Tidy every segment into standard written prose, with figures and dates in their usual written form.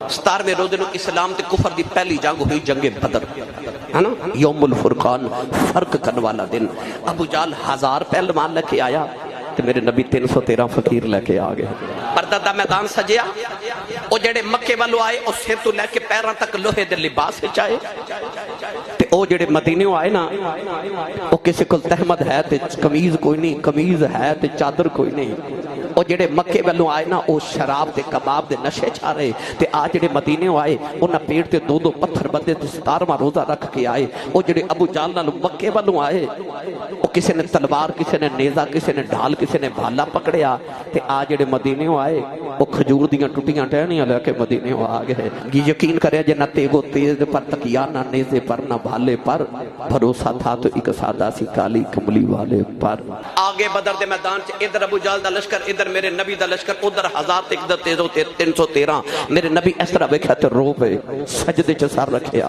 17ویں روزے نو اسلام تے کفر دی پہلی جنگ ہوئی جنگ بدر ہے نا، یوم الفرقان، فرق کرنے والا دن۔ ابو جہل 1000 پہلوان لے کے آیا تے میرے نبی 313 فقیر لے کے آ گئے۔ پردہ دا میدان سجیا، او جڑے مکے والوں آئے او سر تو لے کے پیراں تک لوہے دے لباس وچ آئے، تے او جڑے مدینے آئے نا او کسی کول تہمد ہے تے قمیض کوئی نہیں، قمیض ہے تے چادر کوئی نہیں۔ او جڑے مکے والوں آئے نا او شراب دے کباب دے نشے چھا رہے، تے آ جڑے مدینے آئے انہاں پیٹ تے 2 پتھر بندے تے 17واں روزہ رکھ کے آئے۔ او جڑے ابو جہل نال مکے والوں آئے او کسی نے تلوار، کسی نے نیزہ، کسی نے ڈھال، کسی نے بھالا پکڑیا، تے آ جڑے مدینے آئے او کھجور دیاں ٹوٹیاں ٹہنیاں لے کے مدینے آ گئے۔ یقین کرے جے نہ تیگو تیز پر تکیا، نہ نیزے پر، نہ بھالے پر، بھروسہ تھا تو ایک سادہ سی کالی کملی والے پر۔ آگے بدر دے میدان چ ادھر ابو جہل دا لشکر، ادھر میرے نبی دا لشکر، ادھر 1000 تے ادھر 313۔ میرے نبی اس طرح ویکھیا تے رو پے، سجدے چ سر رکھیا۔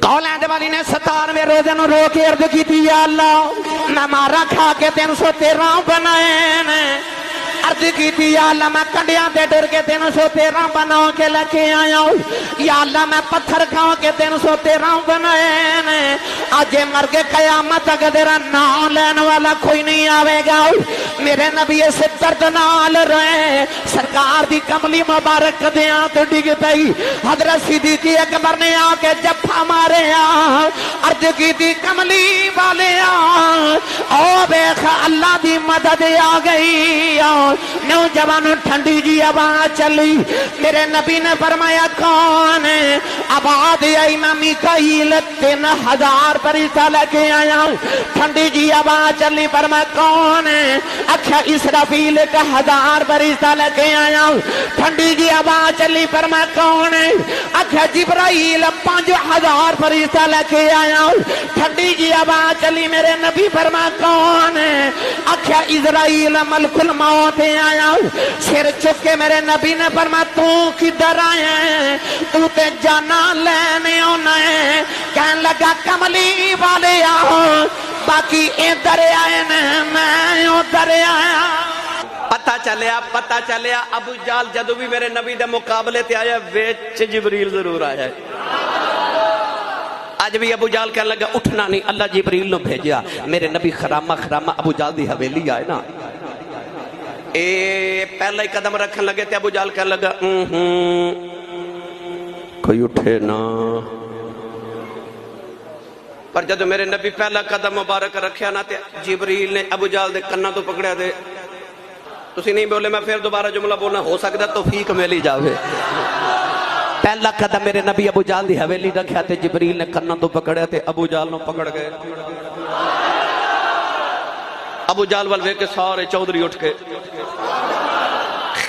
قولیں دے والی نے 17ویں روزے نو رو کے عرض کیتی، یا اللہ میں مارا کھا کے 313 بنائے نے۔ عرض کیتی یا اللہ میں کنڈیاں دے ڈر کے 313 بنا کے لکھے آیا ہوں، یا اللہ میں پتھر کھاؤ کے 313 بنائے نے۔ آج مر کے قیامت تک تیرا نام لین والا کوئی نہیں آوے گا۔ میرے نبی سے درد نال رہے، سرکار دی کملی مبارک دیاں تو ڈگ پئی۔ حضرت صدیق اکبر نے آ کے جفا مارے، عرض کیتی کملی والے او بیخ اللہ دی مدد آ گئی۔ نوجوان ٹھنڈی جی آواز چلی، میرے نبی نے فرمایا کون ہے؟ آواز آئی میں میکائیل 3000 فرشتہ لے کے آیا ہوں۔ ٹھنڈی جی آواز چلی، فرمایا کون ہے؟ اچھا اسرافیل کا 1000 فرشتہ لے کے آیا ہوں۔ ٹھنڈی جی آواز چلی، فرمایا کون ہے؟ اچھا جبرائیل 5000 فرشتہ لے کے آیا ہوں۔ ٹھنڈی جی آواز چلی، میرے نبی فرمایا کون ہے؟ اچھا اسرائیل ملک الموت آیا ہوں۔ سر چک کے میرے نبی نے فرمایا تو کدھر آیا ہے؟ تو تے جانا لینے ہونا ہے۔ کہنے لگا کملی والے آؤ، باقی ادھر آئے نے، میں ادھر آیا۔ پتہ چلیا ابو جہل جدو بھی میرے نبی دے مقابلے تے آیا ویچ جبریل ضرور آیا ہے۔ آج بھی ابو جہل کہنے لگا اٹھنا نہیں، اللہ جبریل نو بھیجیا۔ میرے نبی خرامہ ابو جہل دی حویلی آئے نا، پہلا ہی قدم رکھن لگے تے ابو جہل کہنے لگا کوئی اٹھے نا۔ پر جدو میرے نبی پہلا قدم مبارک رکھیا نا تے جبریل نے ابو جہل دے کنا تو پکڑیا دے، تسی نہیں بولے میں پھر دوبارہ جملہ بولنا، ہو سکتا توفیق ملی جاوے۔ پہلا قدم میرے نبی ابو جہل دی حویلی رکھیا تے جبریل نے کنا تو پکڑیا تے ابو جہل نو پکڑ گئے۔ ابو جہل والوے کے سارے چودھری اٹھ کے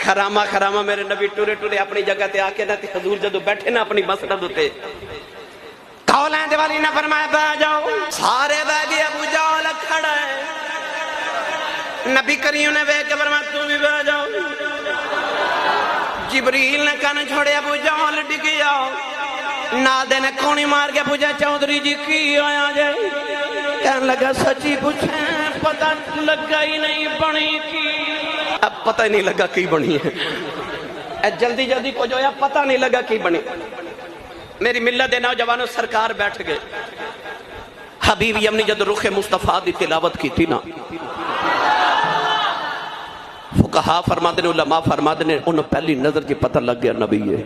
خرامہ میرے نبی ٹورے اپنی جگہ تے آکے نا تے حضور جدو بیٹھے نا اپنی مسند تے قولیں دے والی نے فرمایا بہ جاؤ، سارے بہ گئے، ابو جہل کھڑا ہے۔ نبی کریم نے بہ کے فرمایا تو بھی بہ جاؤ۔ جبریل نے کن چھوڑے، ابو جہل ڈگ گیا۔ نادے نے کونی مار کے پوچھا چودھری جی کی آیا جائے؟ کہنے لگا سچی پوچھیں پتہ لگا ہی نہیں بنی کی۔ اب پتہ ہی نہیں لگا کی بنی ہے، جلدی کو جو ہے پتہ نہیں لگا کی بنی۔ میری ملت دے نوجوانوں سرکار بیٹھ گئے۔ حبیب یمنی جد رخ مصطفیٰ دی تلاوت کی تھی نا، فقہا فرماتے نے، علماء فرماتے نے، انہوں پہلی نظر جی پتہ لگ گیا نبی ہے۔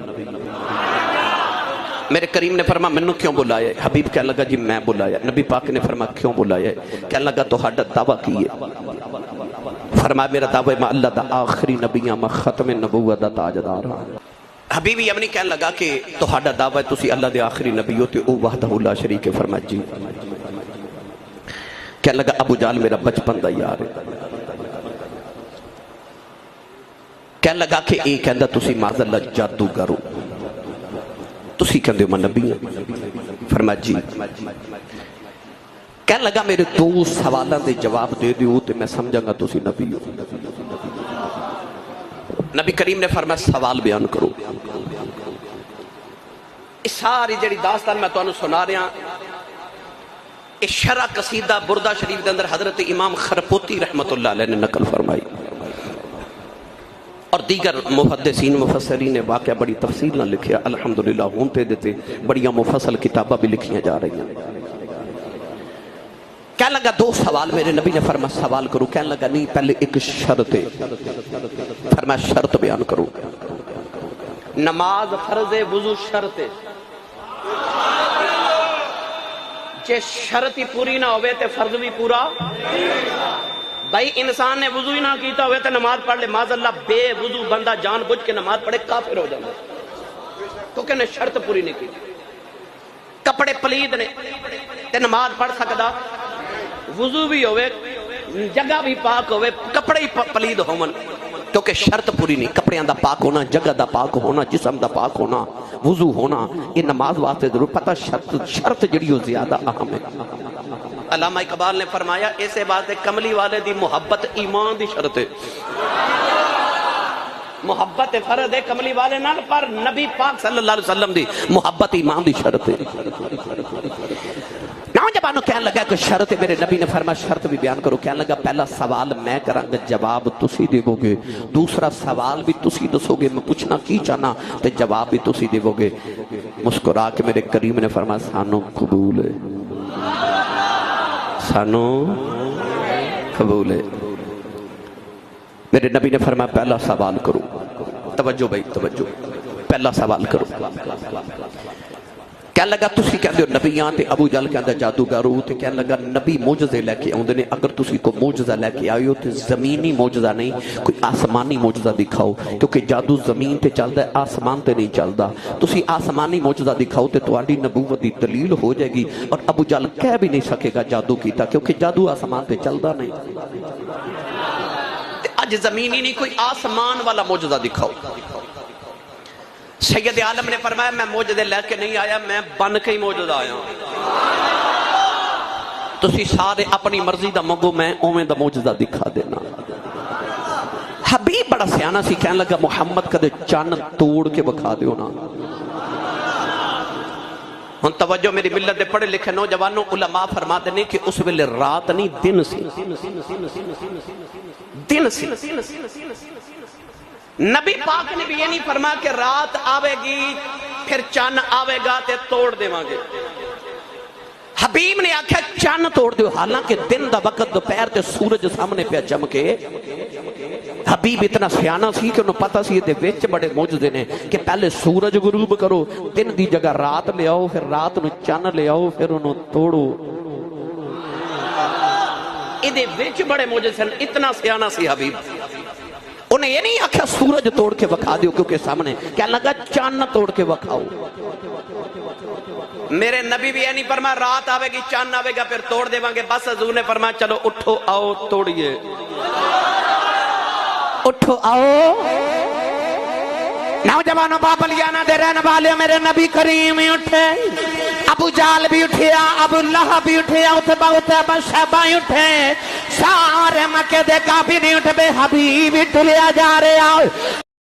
میرے کریم نے فرمایا منو کیوں بلایا ہے؟ حبیب کہنے لگا جی میں بلایا۔ نبی پاک نے فرمایا کیوں بلایا ہے؟ کہنے لگا تو ہڈا دعویٰ کی ہے۔ فرمایا میرا دعویٰ میں اللہ دا آخری نبیاں میں ختم نبوت دا تاجدار ہاں۔ حبیب یمنی کہنے لگا کہ تو ہڈا دعویٰ ہے تسی اللہ دے آخری نبی ہوتے او وحدہ لا شریک ہے؟ فرمایا جی۔ کہنے لگا ابو جہل میرا بچپن دا یار ہے۔ کہنے لگا کہ ایک کہندہ تسی معاذ اللہ جادوگر ہو، تسی کہندے ہو میں نبی ہیں؟ فرمایا جی۔ کہنے لگا میرے 2 سوالوں دے جواب دے دیو تے میں سمجھا گا تسی نبی ہو۔ نبی کریم نے فرمایا سوال بیان کرو۔ اس ساری جڑی داستان میں تو انہوں سنا رہا ہوں، اس شرح قصیدہ بردہ شریف دے اندر حضرت امام خرپوتی رحمت اللہ علیہ نے نقل فرمائی، اور دیگر محدثین مفسرین نے واقعہ بڑی تفصیل نہ لکھیا، الحمدللہ ہونتے دیتے بڑیاں مفصل کتابیں بھی لکھیاں جا رہی ہیں۔ کہنے لگا دو سوال میرے نبی نے فرمایا سوال کرو، کہنے لگا نہیں پہلے ایک شرط ہے، فرمایا شرط بیان کرو۔ نماز فرض ہے، وضو شرط ہے، جے شرط ہی پوری نہ ہوئے تے فرض بھی پورا۔ بھائی انسان نے وضو ہی نہ کیتا ہوئے تے نماز پڑھ لے، معاذ اللہ بے وضو بندہ جان بوجھ کے نماز پڑھے کافر ہو جائے، کیونکہ نے شرط پوری نہیں کی۔ کپڑے پلید نے تے نماز پڑھ سکدا، وضو بھی ہوئے، جگہ بھی پاک ہوئے، کپڑے ہی پلید ہومن، کیونکہ شرط پوری نہیں۔ کپڑے دا پاک ہونا، جگہ دا پاک ہونا، جسم دا پاک ہونا، وضو ہونا، یہ نماز واسطے ضرور پتہ شرط جڑی ہو زیادہ اہم ہے۔ علامہ اقبال نے فرمایا ایسے بات ہے کملی والے دی محبت ایمان دی شرط ہے۔ محبت فرض ہے کملی والے نال، پر نبی پاک صلی اللہ علیہ وسلم دی محبت ایمان دی شرط ہے۔ نوجوانوں کہنے لگا کہ شرط ہے، میرے نبی نے فرمایا شرط بھی بیان کرو۔ کہنے لگا پہلا سوال میں کراں گا، جواب تسی دیو گے، دوسرا سوال بھی تسی دسو گے، میں پوچھنا کی چاہنا تے جواب بھی تسی دیو گے۔ مسکرا کے میرے کریم نے فرمایا سانو قبول ہے، سانو قبول ہے۔ میرے نبی نے فرمایا پہلا سوال کرو، توجہ بھائی توجہ، پہلا سوال کرو۔ کہنے لگا تسی کہندے ہو نبیاں تے ابو جہل کہندا جادوگر ہو، تے کہنے لگا نبی معجزے لے کے اوندے نے، اگر تسی کو معجزہ لے کے آئے ہو تے زمینی معجزہ نہیں، کوئی آسمانی معجزہ دکھاؤ، کیونکہ جادو زمین تے چلدا ہے، آسمان تے نہیں چلدا۔ تسی آسمانی معجزہ دکھاؤ تے تہاڈی نبوت دی دلیل ہو جائے گی، اور ابو جہل کہہ بھی نہیں سکے گا جادو کیتا، کیونکہ جادو آسمان تے چلدا نہیں۔ اج زمینی نہیں، کوئی آسمان والا معجزہ دکھاؤ۔ سید عالم نے فرمایا میں معجزے لے کے نہیں آیا، میں بن کے ہی معجزہ آیا ہوں۔ تسی سارے اپنی مرضی دا منگو، میں اوویں دا معجزہ دکھا دینا۔ حبیب بڑا سیانا سی، کہنے لگا محمد کدے چن توڑ کے بکھا دیو نا۔ ہن توجہ میری ملت دے پڑھے لکھے نوجوانوں، علماء فرماتے ہیں کہ اس ویلے رات نہیں دن سی، دن سی۔ نبی پاک نے بھی یہ نہیں فرمایا کہ رات آوے گی پھر چان آوے گا تے توڑ دے مانگے۔ حبیب نے آکھا چان توڑ دیو، حالانکہ دن دا وقت دوپہر تے سورج سامنے پہ چمکے۔ حبیب اتنا سیانا سی کہ انہوں پتہ سی یہ وچ بڑے معجزے نے کہ پہلے سورج غروب کرو، دن دی جگہ رات لے آؤ، پھر رات نو چان لے آؤ، پھر انہوں توڑو۔ ادھے وچ بڑے معجزے سن، اتنا سیانا سی حبیب۔ انہیں یہ نہیں آکھا سورج توڑ کے بکھا دیو کیونکہ سامنے، کہنے لگا چاند توڑ کے بکھاؤ۔ میرے نبی بھی یہ نہیں فرمایا رات آوے گی چاند آوے گا پھر توڑ دے وانگے، بس حضور نے فرمایا چلو اٹھو آؤ توڑیے، اٹھو آؤ۔ نوجوانوں بابلیانہ دے رہنے والے میرے نبی کریم اٹھے، ابو جہل بھی اٹھیا، ابو لہب بھی اٹھیا، اتبا شیبہ اٹھے، سارے مکے دے کافر نہیں اٹھ بے حبیب ٹلیا جا رہے آؤ۔